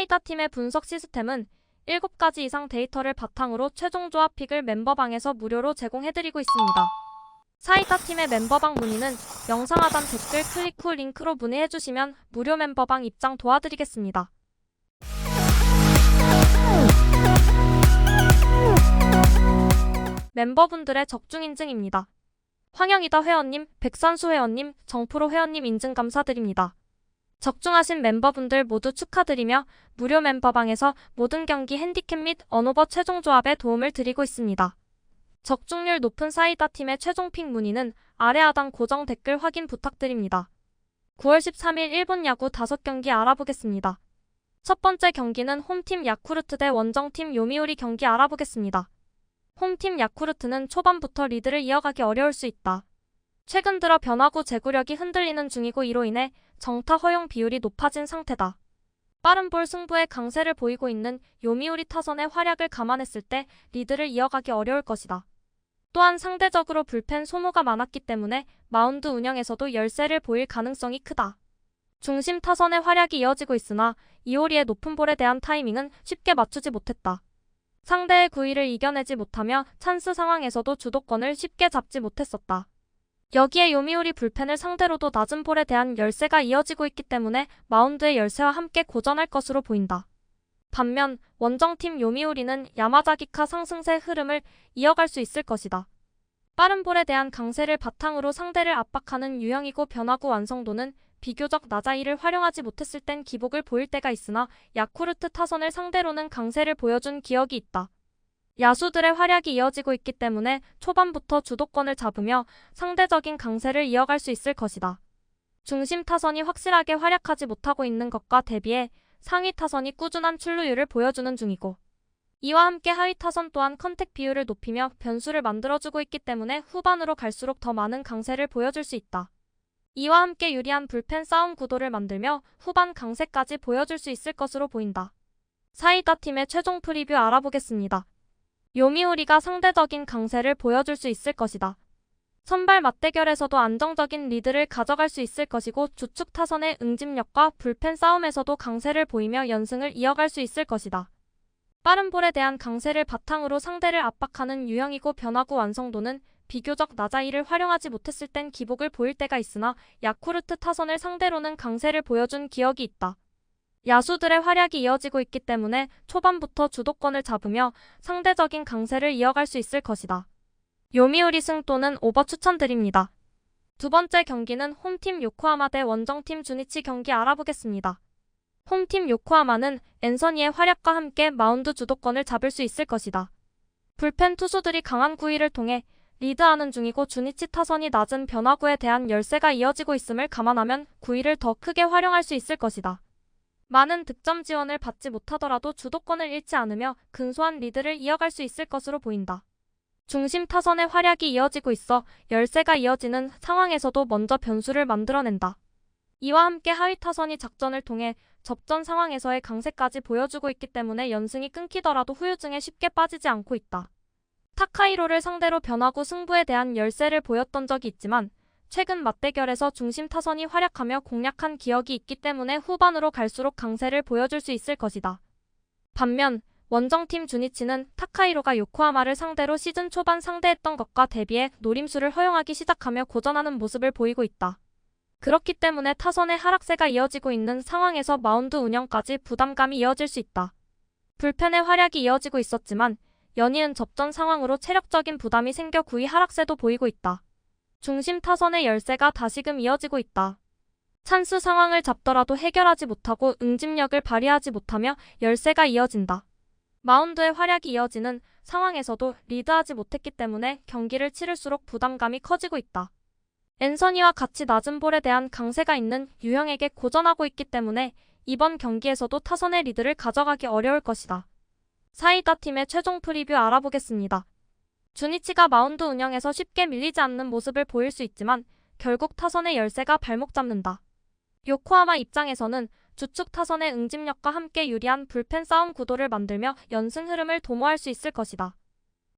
사이다 팀의 분석 시스템은 7가지 이상 데이터를 바탕으로 최종 조합 픽을 멤버방에서 무료로 제공해드리고 있습니다. 사이다 팀의 멤버방 문의는 영상 하단 댓글 클릭 후 링크로 문의해주시면 무료 멤버방 입장 도와드리겠습니다. 멤버분들의 적중 인증입니다. 황영이다 회원님, 백산수 회원님, 정프로 회원님 인증 감사드립니다. 적중하신 멤버분들 모두 축하드리며 무료 멤버방에서 모든 경기 핸디캡 및 언오버 최종 조합에 도움을 드리고 있습니다. 적중률 높은 사이다 팀의 최종 픽 문의는 아래 하단 고정 댓글 확인 부탁드립니다. 9월 13일 일본 야구 5경기 알아보겠습니다. 첫 번째 경기는 홈팀 야쿠르트 대 원정팀 요미우리 경기 알아보겠습니다. 홈팀 야쿠르트는 초반부터 리드를 이어가기 어려울 수 있다. 최근 들어 변화구 제구력이 흔들리는 중이고 이로 인해 정타 허용 비율이 높아진 상태다. 빠른 볼 승부에 강세를 보이고 있는 요미우리 타선의 활약을 감안했을 때 리드를 이어가기 어려울 것이다. 또한 상대적으로 불펜 소모가 많았기 때문에 마운드 운영에서도 열세를 보일 가능성이 크다. 중심 타선의 활약이 이어지고 있으나 이오리의 높은 볼에 대한 타이밍은 쉽게 맞추지 못했다. 상대의 구위를 이겨내지 못하며 찬스 상황에서도 주도권을 쉽게 잡지 못했었다. 여기에 요미우리 불펜을 상대로도 낮은 볼에 대한 열세가 이어지고 있기 때문에 마운드의 열세와 함께 고전할 것으로 보인다. 반면 원정팀 요미우리는 야마자기카 상승세 흐름을 이어갈 수 있을 것이다. 빠른 볼에 대한 강세를 바탕으로 상대를 압박하는 유형이고 변화구 완성도는 비교적 낮아 이를 활용하지 못했을 땐 기복을 보일 때가 있으나 야쿠르트 타선을 상대로는 강세를 보여준 기억이 있다. 야수들의 활약이 이어지고 있기 때문에 초반부터 주도권을 잡으며 상대적인 강세를 이어갈 수 있을 것이다. 중심 타선이 확실하게 활약하지 못하고 있는 것과 대비해 상위 타선이 꾸준한 출루율을 보여주는 중이고 이와 함께 하위 타선 또한 컨택 비율을 높이며 변수를 만들어주고 있기 때문에 후반으로 갈수록 더 많은 강세를 보여줄 수 있다. 이와 함께 유리한 불펜 싸움 구도를 만들며 후반 강세까지 보여줄 수 있을 것으로 보인다. 사이다 팀의 최종 프리뷰 알아보겠습니다. 요미우리가 상대적인 강세를 보여줄 수 있을 것이다. 선발 맞대결에서도 안정적인 리드를 가져갈 수 있을 것이고 주축 타선의 응집력과 불펜 싸움에서도 강세를 보이며 연승을 이어갈 수 있을 것이다. 빠른 볼에 대한 강세를 바탕으로 상대를 압박하는 유형이고 변화구 완성도는 비교적 낮아 이를 활용하지 못했을 땐 기복을 보일 때가 있으나 야쿠르트 타선을 상대로는 강세를 보여준 기억이 있다. 야수들의 활약이 이어지고 있기 때문에 초반부터 주도권을 잡으며 상대적인 강세를 이어갈 수 있을 것이다. 요미우리 승 또는 오버 추천드립니다. 두 번째 경기는 홈팀 요코하마 대 원정팀 주니치 경기 알아보겠습니다. 홈팀 요코하마는 앤서니의 활약과 함께 마운드 주도권을 잡을 수 있을 것이다. 불펜 투수들이 강한 구위를 통해 리드하는 중이고 주니치 타선이 낮은 변화구에 대한 열세가 이어지고 있음을 감안하면 구위를 더 크게 활용할 수 있을 것이다. 많은 득점 지원을 받지 못하더라도 주도권을 잃지 않으며 근소한 리드를 이어갈 수 있을 것으로 보인다. 중심 타선의 활약이 이어지고 있어 열세가 이어지는 상황에서도 먼저 변수를 만들어낸다. 이와 함께 하위 타선이 작전을 통해 접전 상황에서의 강세까지 보여주고 있기 때문에 연승이 끊기더라도 후유증에 쉽게 빠지지 않고 있다. 타카히로를 상대로 변화구 승부에 대한 열세를 보였던 적이 있지만 최근 맞대결에서 중심 타선이 활약하며 공략한 기억이 있기 때문에 후반으로 갈수록 강세를 보여줄 수 있을 것이다. 반면 원정팀 주니치는 타카히로가 요코하마를 상대로 시즌 초반 상대했던 것과 대비해 노림수를 허용하기 시작하며 고전하는 모습을 보이고 있다. 그렇기 때문에 타선의 하락세가 이어지고 있는 상황에서 마운드 운영까지 부담감이 이어질 수 있다. 불펜의 활약이 이어지고 있었지만 연이은 접전 상황으로 체력적인 부담이 생겨 구위 하락세도 보이고 있다. 중심 타선의 열세가 다시금 이어지고 있다. 찬스 상황을 잡더라도 해결하지 못하고 응집력을 발휘하지 못하며 열세가 이어진다. 마운드의 활약이 이어지는 상황에서도 리드하지 못했기 때문에 경기를 치를수록 부담감이 커지고 있다. 앤서니와 같이 낮은 볼에 대한 강세가 있는 유형에게 고전하고 있기 때문에 이번 경기에서도 타선의 리드를 가져가기 어려울 것이다. 사이다 팀의 최종 프리뷰 알아보겠습니다. 주니치가 마운드 운영에서 쉽게 밀리지 않는 모습을 보일 수 있지만 결국 타선의 열세가 발목 잡는다. 요코하마 입장에서는 주축 타선의 응집력과 함께 유리한 불펜 싸움 구도를 만들며 연승 흐름을 도모할 수 있을 것이다.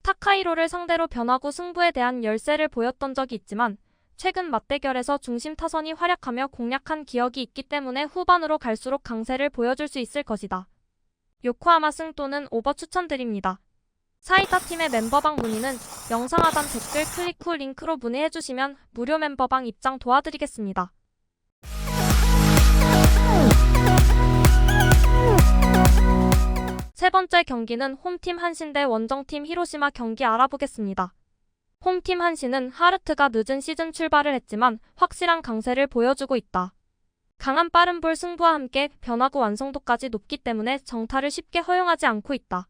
타카히로를 상대로 변화구 승부에 대한 열세를 보였던 적이 있지만 최근 맞대결에서 중심 타선이 활약하며 공략한 기억이 있기 때문에 후반으로 갈수록 강세를 보여줄 수 있을 것이다. 요코하마 승 또는 오버 추천드립니다. 사이다 팀의 멤버방 문의는 영상 하단 댓글 클릭 후 링크로 문의해주시면 무료 멤버방 입장 도와드리겠습니다. 세 번째 경기는 홈팀 한신 대 원정팀 히로시마 경기 알아보겠습니다. 홈팀 한신은 하르트가 늦은 시즌 출발을 했지만 확실한 강세를 보여주고 있다. 강한 빠른 볼 승부와 함께 변화구 완성도까지 높기 때문에 정타를 쉽게 허용하지 않고 있다.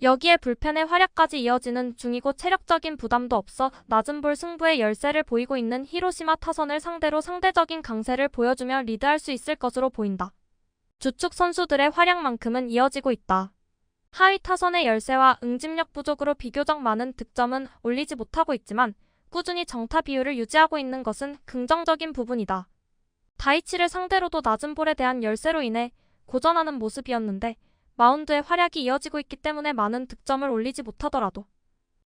여기에 불펜의 활약까지 이어지는 중이고 체력적인 부담도 없어 낮은 볼 승부의 열세를 보이고 있는 히로시마 타선을 상대로 상대적인 강세를 보여주며 리드할 수 있을 것으로 보인다. 주축 선수들의 활약만큼은 이어지고 있다. 하위 타선의 열세와 응집력 부족으로 비교적 많은 득점은 올리지 못하고 있지만 꾸준히 정타 비율을 유지하고 있는 것은 긍정적인 부분이다. 다이치를 상대로도 낮은 볼에 대한 열세로 인해 고전하는 모습이었는데 마운드의 활약이 이어지고 있기 때문에 많은 득점을 올리지 못하더라도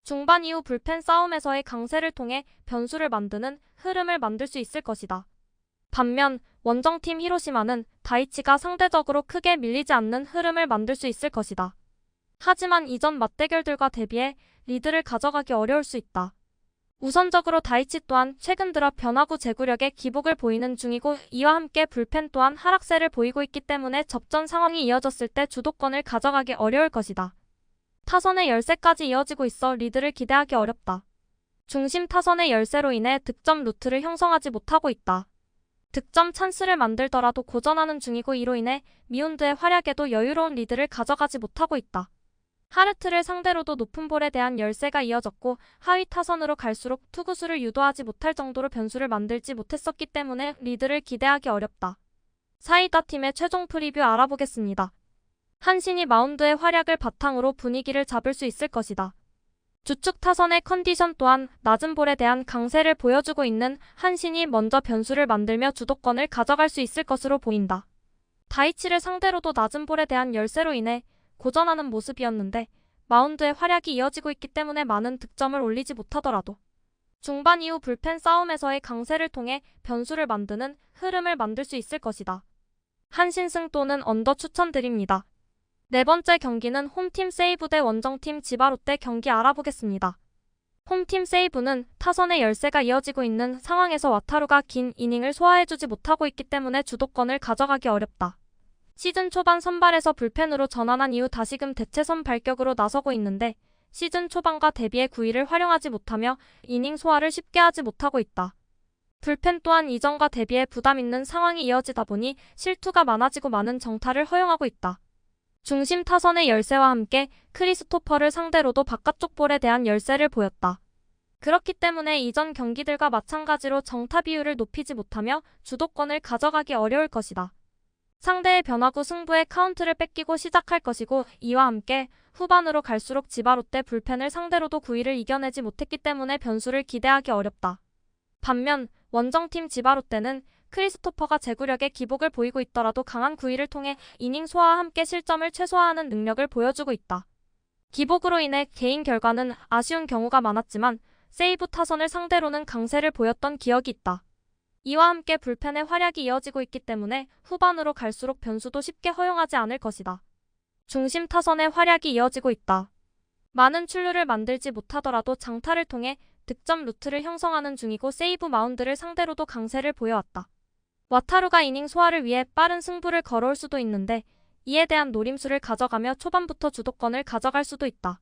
중반 이후 불펜 싸움에서의 강세를 통해 변수를 만드는 흐름을 만들 수 있을 것이다. 반면 원정팀 히로시마는 다이치가 상대적으로 크게 밀리지 않는 흐름을 만들 수 있을 것이다. 하지만 이전 맞대결들과 대비해 리드를 가져가기 어려울 수 있다. 우선적으로 다이치 또한 최근 들어 변화구 제구력에 기복을 보이는 중이고 이와 함께 불펜 또한 하락세를 보이고 있기 때문에 접전 상황이 이어졌을 때 주도권을 가져가기 어려울 것이다. 타선의 열세까지 이어지고 있어 리드를 기대하기 어렵다. 중심 타선의 열세로 인해 득점 루트를 형성하지 못하고 있다. 득점 찬스를 만들더라도 고전하는 중이고 이로 인해 미운드의 활약에도 여유로운 리드를 가져가지 못하고 있다. 하르트를 상대로도 높은 볼에 대한 열세가 이어졌고 하위 타선으로 갈수록 투구수를 유도하지 못할 정도로 변수를 만들지 못했었기 때문에 리드를 기대하기 어렵다. 사이다 팀의 최종 프리뷰 알아보겠습니다. 한신이 마운드의 활약을 바탕으로 분위기를 잡을 수 있을 것이다. 주축 타선의 컨디션 또한 낮은 볼에 대한 강세를 보여주고 있는 한신이 먼저 변수를 만들며 주도권을 가져갈 수 있을 것으로 보인다. 다이치를 상대로도 낮은 볼에 대한 열세로 인해 고전하는 모습이었는데 마운드의 활약이 이어지고 있기 때문에 많은 득점을 올리지 못하더라도 중반 이후 불펜 싸움에서의 강세를 통해 변수를 만드는 흐름을 만들 수 있을 것이다. 한신승 또는 언더 추천드립니다. 네 번째 경기는 홈팀 세이브 대 원정팀 지바롯데 경기 알아보겠습니다. 홈팀 세이브는 타선의 열세가 이어지고 있는 상황에서 와타루가 긴 이닝을 소화해주지 못하고 있기 때문에 주도권을 가져가기 어렵다. 시즌 초반 선발에서 불펜으로 전환한 이후 다시금 대체선 발격으로 나서고 있는데 시즌 초반과 대비해 구위를 활용하지 못하며 이닝 소화를 쉽게 하지 못하고 있다. 불펜 또한 이전과 대비해 부담 있는 상황이 이어지다 보니 실투가 많아지고 많은 정타를 허용하고 있다. 중심 타선의 열세와 함께 크리스토퍼를 상대로도 바깥쪽 볼에 대한 열세를 보였다. 그렇기 때문에 이전 경기들과 마찬가지로 정타 비율을 높이지 못하며 주도권을 가져가기 어려울 것이다. 상대의 변화구 승부에 카운트를 뺏기고 시작할 것이고 이와 함께 후반으로 갈수록 지바롯데 불펜을 상대로도 구위를 이겨내지 못했기 때문에 변수를 기대하기 어렵다. 반면 원정팀 지바롯데는 크리스토퍼가 제구력에 기복을 보이고 있더라도 강한 구위를 통해 이닝 소화와 함께 실점을 최소화하는 능력을 보여주고 있다. 기복으로 인해 개인 결과는 아쉬운 경우가 많았지만 세이브 타선을 상대로는 강세를 보였던 기억이 있다. 이와 함께 불펜의 활약이 이어지고 있기 때문에 후반으로 갈수록 변수도 쉽게 허용하지 않을 것이다. 중심 타선의 활약이 이어지고 있다. 많은 출루를 만들지 못하더라도 장타를 통해 득점 루트를 형성하는 중이고 세이브 마운드를 상대로도 강세를 보여왔다. 와타루가 이닝 소화를 위해 빠른 승부를 걸어올 수도 있는데 이에 대한 노림수를 가져가며 초반부터 주도권을 가져갈 수도 있다.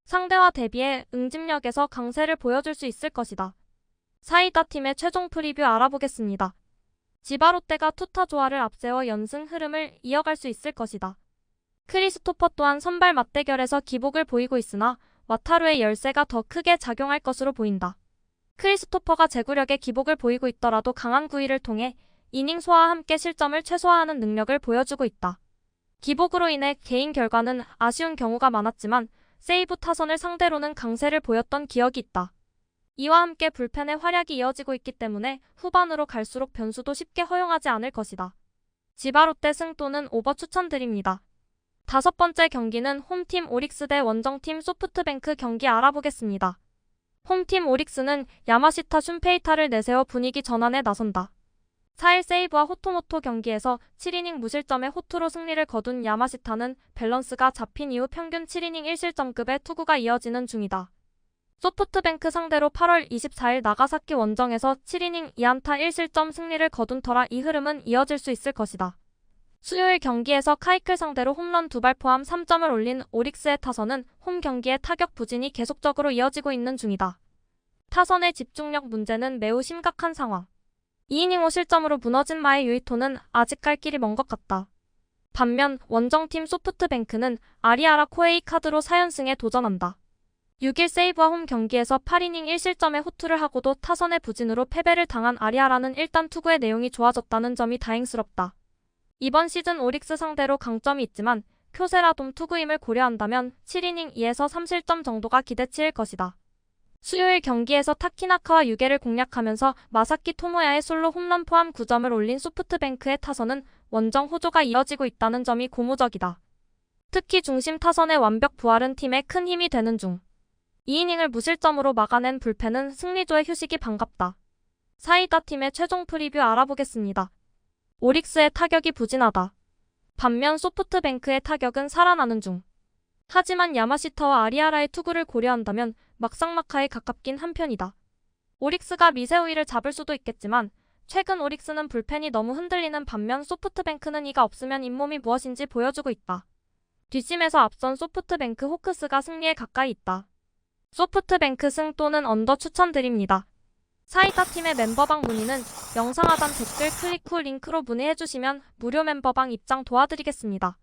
상대와 대비해 응집력에서 강세를 보여줄 수 있을 것이다. 사이다 팀의 최종 프리뷰 알아보겠습니다. 지바롯데가 투타 조화를 앞세워 연승 흐름을 이어갈 수 있을 것이다. 크리스토퍼 또한 선발 맞대결에서 기복을 보이고 있으나 와타루의 열세가 더 크게 작용할 것으로 보인다. 크리스토퍼가 제구력에 기복을 보이고 있더라도 강한 구위를 통해 이닝 소화와 함께 실점을 최소화하는 능력을 보여주고 있다. 기복으로 인해 개인 결과는 아쉬운 경우가 많았지만 세이브 타선을 상대로는 강세를 보였던 기억이 있다. 이와 함께 불펜의 활약이 이어지고 있기 때문에 후반으로 갈수록 변수도 쉽게 허용하지 않을 것이다. 지바롯데 승 또는 오버 추천드립니다. 다섯 번째 경기는 홈팀 오릭스 대 원정팀 소프트뱅크 경기 알아보겠습니다. 홈팀 오릭스는 야마시타 슌페이타를 내세워 분위기 전환에 나선다. 4일 세이브와 호토모토 경기에서 7이닝 무실점의 호투로 승리를 거둔 야마시타는 밸런스가 잡힌 이후 평균 7이닝 1실점급의 투구가 이어지는 중이다. 소프트뱅크 상대로 8월 24일 나가사키 원정에서 7이닝 2안타 1실점 승리를 거둔 터라 이 흐름은 이어질 수 있을 것이다. 수요일 경기에서 카이클 상대로 홈런 2발 포함 3점을 올린 오릭스의 타선은 홈 경기의 타격 부진이 계속적으로 이어지고 있는 중이다. 타선의 집중력 문제는 매우 심각한 상황. 2이닝 5실점으로 무너진 마의 유이토는 아직 갈 길이 먼 것 같다. 반면 원정팀 소프트뱅크는 아리아라 코에이 카드로 4연승에 도전한다. 6일 세이브와 홈 경기에서 8이닝 1실점의 호투를 하고도 타선의 부진으로 패배를 당한 아리아라는 일단 투구의 내용이 좋아졌다는 점이 다행스럽다. 이번 시즌 오릭스 상대로 강점이 있지만 쿄세라돔 투구임을 고려한다면 7이닝 2에서 3실점 정도가 기대치일 것이다. 수요일 경기에서 타키나카와 유게를 공략하면서 마사키 토모야의 솔로 홈런 포함 9점을 올린 소프트뱅크의 타선은 원정 호조가 이어지고 있다는 점이 고무적이다. 특히 중심 타선의 완벽 부활은 팀에 큰 힘이 되는 중. 2이닝을 무실점으로 막아낸 불펜은 승리조의 휴식이 반갑다. 사이다 팀의 최종 프리뷰 알아보겠습니다. 오릭스의 타격이 부진하다. 반면 소프트뱅크의 타격은 살아나는 중. 하지만 야마시타와 아리아라의 투구를 고려한다면 막상막하에 가깝긴 한편이다. 오릭스가 미세 우위를 잡을 수도 있겠지만 최근 오릭스는 불펜이 너무 흔들리는 반면 소프트뱅크는 이가 없으면 잇몸이 무엇인지 보여주고 있다. 뒷심에서 앞선 소프트뱅크 호크스가 승리에 가까이 있다. 소프트뱅크 승 또는 언더 추천드립니다. 사이다 팀의 멤버방 문의는 영상 하단 댓글 클릭 후 링크로 문의해주시면 무료 멤버방 입장 도와드리겠습니다.